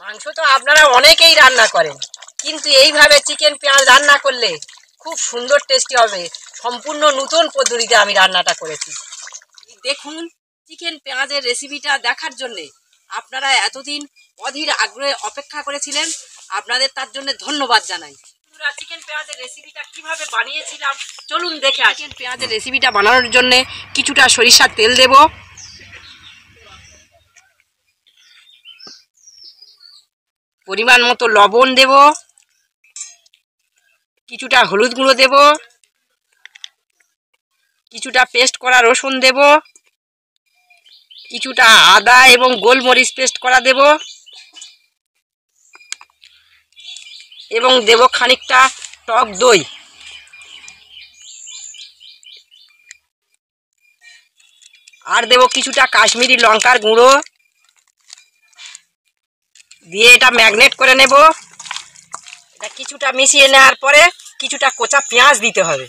মাংস তো আপনারা অনেকেই রান্না করেন, কিন্তু এইভাবে চিকেন পেঁয়াজ রান্না করলে খুব সুন্দর টেস্টি হবে। সম্পূর্ণ নতুন পদ্ধতিতে আমি রান্নাটা করেছি। দেখুন, চিকেন পেঁয়াজের রেসিপিটা দেখার জন্যে আপনারা এতদিন অধীর আগ্রহে অপেক্ষা করেছিলেন, আপনাদের তার জন্য ধন্যবাদ জানাই। চিকেন পেঁয়াজের রেসিপিটা কিভাবে বানিয়েছিলাম চলুন দেখে আসি। চিকেন পেঁয়াজের রেসিপিটা বানানোর জন্য কিছুটা সরিষার তেল দেব, পরিমাণ মতো লবণ দেব, কিছুটা হলুদ গুঁড়ো দেব, কিছুটা পেস্ট করা রসুন দেব, কিছুটা আদা এবং গোলমরিচ পেস্ট করা দেব এবং দেব খানিকটা টক দই। আর দেব কিছুটা কাশ্মীরি লঙ্কার গুঁড়ো দিয়ে এটা ম্যাগনেট করে নেব। এটা কিছুটা মিশিয়ে নেওয়ার পরে কিছুটা কোচা পেঁয়াজ দিতে হবে,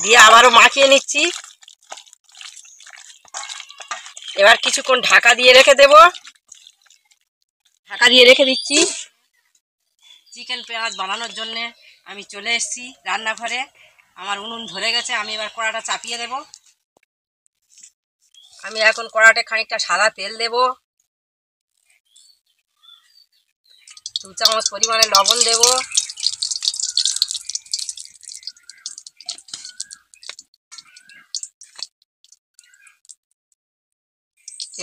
দিয়ে আবারও মাখিয়ে নিচ্ছি। এবার কিছুক্ষণ ঢাকা দিয়ে রেখে দেব, ঢাকা দিয়ে রেখে দিচ্ছি। চিকেন পেঁয়াজ বানানোর জন্য আমি চলে এসেছি রান্নাঘরে। আমার উনুন ধরে গেছে, আমি এবার কড়াটা চাপিয়ে দেব। আমি এখন কড়াতে খানিকটা সাদা তেল দেব, 2 চামচ পরিমাণে লবণ দেব,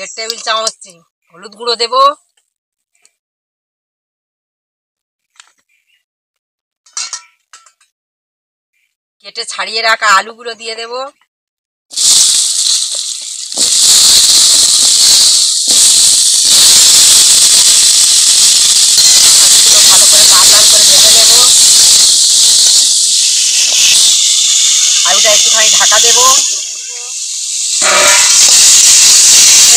1 টেবিল চামচ হলুদ গুঁড়ো দেব, কেটে ছাড়িয়ে রাখা আলুগুলো দিয়ে দেব, আলুটা একটুখানি ঢাকা দেব।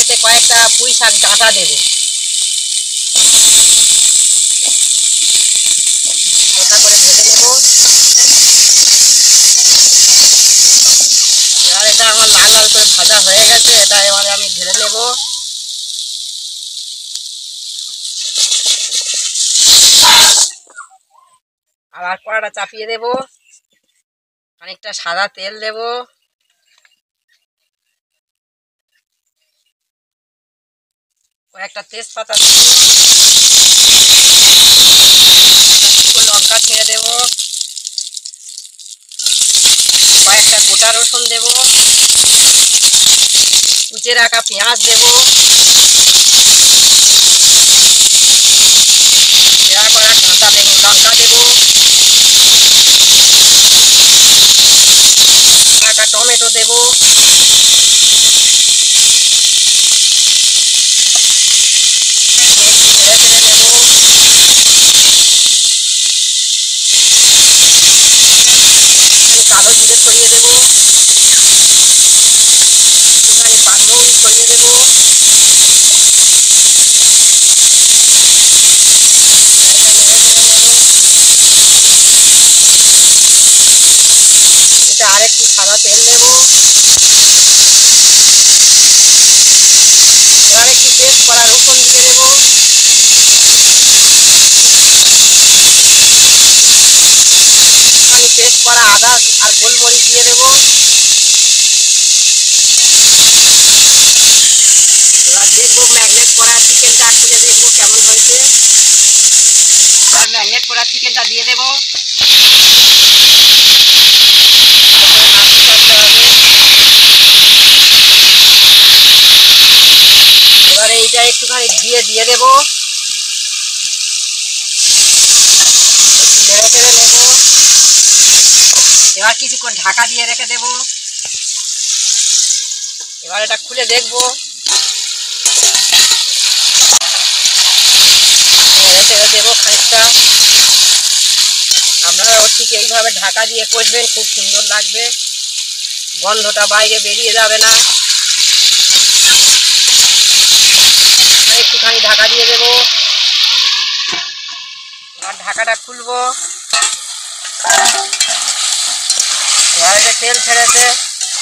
এতে কয়েকটা পুঁই শাক ডাঁটা দেব, হালকা করে ভেজে নেব। এবার এটা আমার লাল লাল করে ভাজা হয়ে গেছে, এটা এবারে আমি ঢেলে নেব। আবার কড়াটা চাপিয়ে দেব, খানিকটা সাদা তেল দেব, কয়েকটা তেজপাতা দেব, লঙ্কা ছেড়ে দেব, কয়েকটা গোটা রসুন দেব, কুচে রাখা পেঁয়াজ দেব, পেঁয়া করা কাঁচা লঙ্কা দেব, রাখা টমেটো দেব, কালো জিরে ছড়িয়ে দেব, একটুখানি পাঁচফোড়ন ছড়িয়ে দেব, এটা আরেকটু সাদা তেল দেব, এবার একটু পেস্ট করা রসুন দিয়ে দেব, পেস্ট করা আদা আর গোলমরিচ দিয়ে দেব। এবার দেখবো ম্যাগনেট করা চিকেনটা খুলে দেখবো কেমন হয়েছে। ম্যাগনেট করা চিকেনটা দিয়ে দেব, এবারে এইটা একটুখানি দিয়ে দেব, নেড়ে চেড়ে নেব। এবার কিছুক্ষণ ঢাকা দিয়ে রেখে দেব। এবার এটা খুলে দেখবো, নেড়ে চেড়ে দেবো খানিকটা। আপনারাও ঠিক এইভাবে ঢাকা দিয়ে কষবেন, খুব সুন্দর লাগবে, গন্ধটা বাইরে বেরিয়ে যাবে না। একটুখানি ঢাকা দিয়ে দেবো, আর ঢাকাটা খুলবো। এবার এটা তেল ছেড়েছে,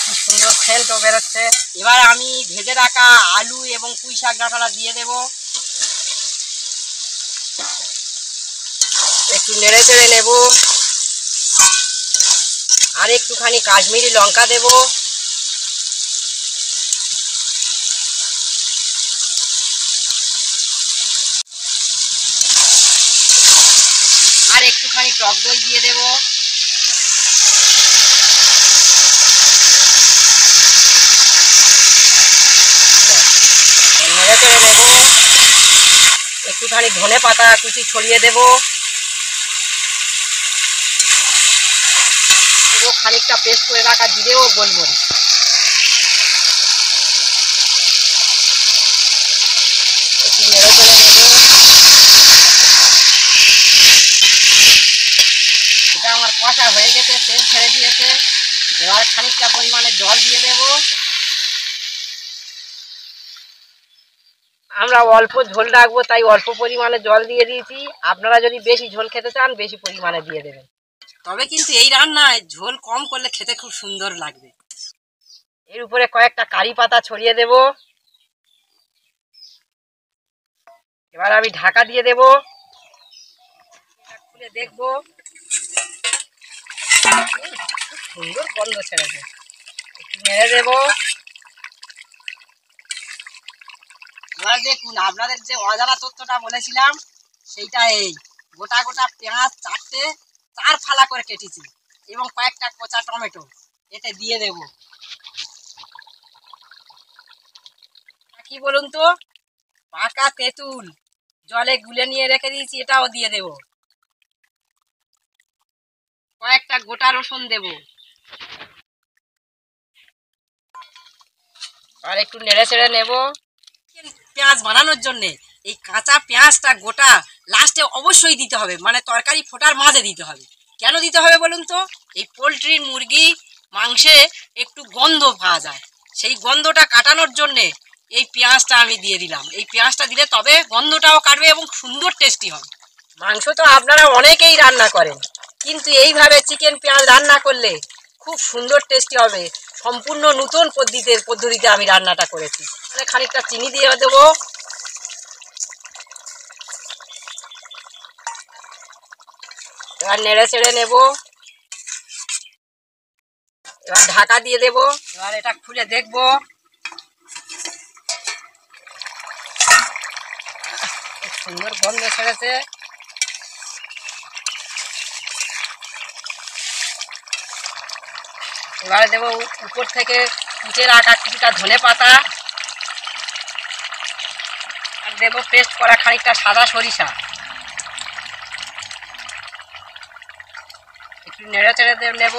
খুব সুন্দর সেন্টও বেরোচ্ছে। এবার আমি ভেজে রাখা আলু এবং পুঁই শাক ডাঁটাটা দিয়ে দেব। একটু নেড়ে চেড়ে নেব। আর একটুখানি কাশ্মীরি লঙ্কা দেব। আর একটুখানি টক দই দিয়ে দেব। নেড়ে চেড়ে নেব। একটুখানি ধনে পাতা কুচি ছড়িয়ে দেব। খানিকটা পেস্ট করে রাখা জিরে ও গোলমরিচ। একটু নেড়ে চেড়ে নেব। এটা আমার কষা হয়ে গেছে, তেল ছেড়ে দিয়েছে। এবার খানিকটা পরিমাণে জল দিয়ে দেব। আমরা অল্প ঝোল রাখবো, তাই অল্প পরিমাণে জল দিয়ে দিয়েছি। আপনারা যদি বেশি ঝোল খেতে চান বেশি পরিমাণে দিয়ে দেবেন। তবে কিন্তু এই রান্নায় ঝোল কম করলে খেতে খুব সুন্দর লাগবে। এর উপরে কয়েকটা কারি পাতা ছড়িয়ে দেব। এবার আমি ঢাকা দিয়ে দেব। খুলে দেখবো, খুব সুন্দর গন্ধ ছেড়েছে। একটু নেড়ে দেব। এবার দেখুন, আপনাদের যে অজানা তথ্যটা বলেছিলাম সেইটা এই গোটা গোটা পেঁয়াজ 4 ফালা করে কেটেছি এবং কয়েকটা কচা টমেটো এতে দিয়ে দেব। কি বলুন তো, পাকা তেঁতুল জলে গুলে নিয়ে রেখে দিয়েছি, এটাও দিয়ে দেব। কয়েকটা গোটা রসুন দেব। আর একটু নেড়ে চেড়ে নেব। পেঁয়াজ বানানোর জন্যে এই কাঁচা পেঁয়াজটা গোটা লাস্টে অবশ্যই দিতে হবে, মানে তরকারি ফোটার মাঝে দিতে হবে। কেন দিতে হবে বলুন তো, এই পোলট্রির মুরগি মাংসে একটু গন্ধ পাওয়া যায়, সেই গন্ধটা কাটানোর জন্যে এই পেঁয়াজটা আমি দিয়ে দিলাম। এই পেঁয়াজটা দিলে তবে গন্ধটাও কাটবে এবং সুন্দর টেস্টি হবে। মাংস তো আপনারা অনেকেই রান্না করেন, কিন্তু এইভাবে চিকেন পেঁয়াজ রান্না করলে খুব সুন্দর টেস্টি হবে। সম্পূর্ণ নতুন পদ্ধতিতে আমি রান্নাটা করেছি। মানে খানিকটা চিনি দিয়ে দেবো। এবার নেড়ে চেড়ে নেব। এবার ঢাকা দিয়ে দেব। এবার এটা খুলে দেখব। খুব সুন্দর গন্ধ ছেড়েছে। এবারে দেবো উপর থেকে কুচে রাখা কিছুটা ধনে পাতা। আর দেবো পেস্ট করা খানিকটা সাদা সরিষা। একটু নেড়ে চেড়ে নেব।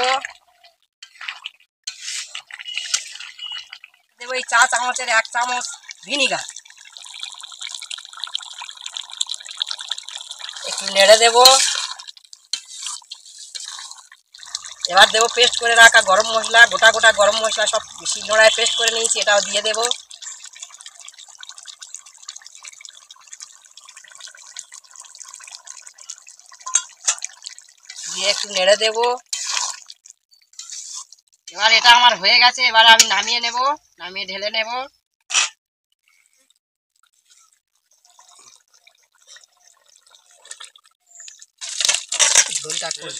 দেবো এই 4 চামচের 1 চামচ ভিনিগার। একটু নেড়ে দেব। এবার দেবো পেস্ট করে রাখা গরম মশলা, গোটা গোটা গরম মশলা সব শিলনোড়ায় পেস্ট করে নিয়েছি, এটাও দিয়ে দেব। দিয়ে একটু নেড়ে দেব। এবার এটা আমার হয়ে গেছে, এবার আমি নামিয়ে নেব, নামিয়ে ঢেলে নেব।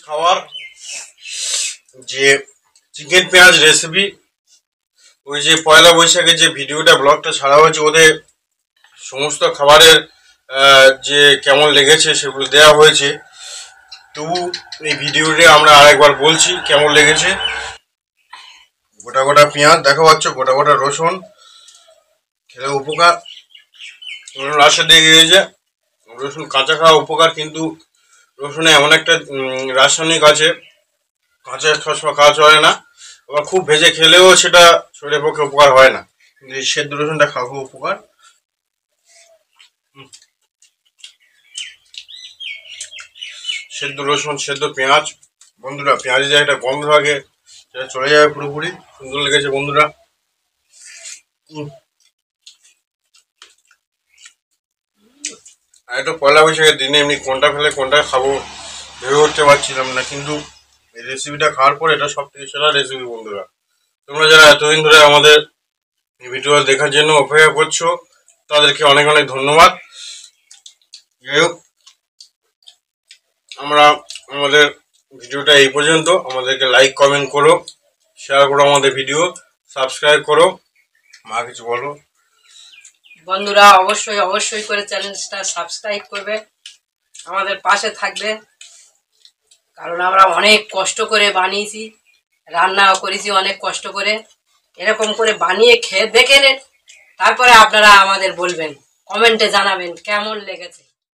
খাওয়ার যে চিকেন পেঁয়াজ রেসিপি, ওই যে পয়লা বৈশাখে যে ভিডিওটা ব্লগটা ছাড়া হয়েছে, ওদের সমস্ত খাবারের যে কেমন লেগেছে সেগুলো দেওয়া হয়েছে। তবু এই ভিডিওটা আমরা আরেকবার বলছি কেমন লেগেছে। গোটা গোটা পেঁয়াজ দেখা পাচ্ছ, গোটা গোটা রসুন, খেলে উপকার। লাস্টের দিকে গিয়েছে রসুন কাঁচা খাওয়া উপকার, কিন্তু রসুনে এমন একটা রাসায়নিক আছে, কাঁচা সবসময় খাওয়া চলে না। আবার খুব ভেজে খেলেও সেটা শরীরের পক্ষে উপকার হয় না, কিন্তু এই সেদ্ধ রসুনটা খাওয়া খুব উপকার। সেদ্ধ রসুন, সেদ্ধ পেঁয়াজ, বন্ধুরা পেঁয়াজে যে একটা গন্ধ থাকে সেটা চলে যাবে পুরোপুরি। সুন্দর লেগেছে বন্ধুরা। আর একটা পয়লা বৈশাখের দিনে এমনি কোনটা ফেলে কোনটা খাবো ভেবে উঠতে পারছিলাম না, কিন্তু এই রেসিপিটা খাওয়ার পর এটা সব থেকে সেরা রেসিপি বন্ধুরা। তোমরা যারা এতদিন ধরে আমাদের এই ভিডিও দেখার জন্য অপেক্ষা করছো তাদেরকে অনেক অনেক ধন্যবাদ। যাই হোক, আমরা আমাদের ভিডিওটা এই পর্যন্ত। আমাদেরকে লাইক কমেন্ট করো, শেয়ার করো আমাদের ভিডিও, সাবস্ক্রাইব করো। মা কিছু বলো। বন্ধুরা অবশ্যই অবশ্যই করে চ্যানেলটা সাবস্ক্রাইব করবে, আমাদের পাশে থাকবে, কারণ আমরা অনেক কষ্ট করে বানিয়েছি, রান্নাও করেছি অনেক কষ্ট করে। এরকম করে বানিয়ে খেয়ে দেখে নেন, তারপরে আপনারা আমাদের বলবেন, কমেন্টে জানাবেন কেমন লেগেছে।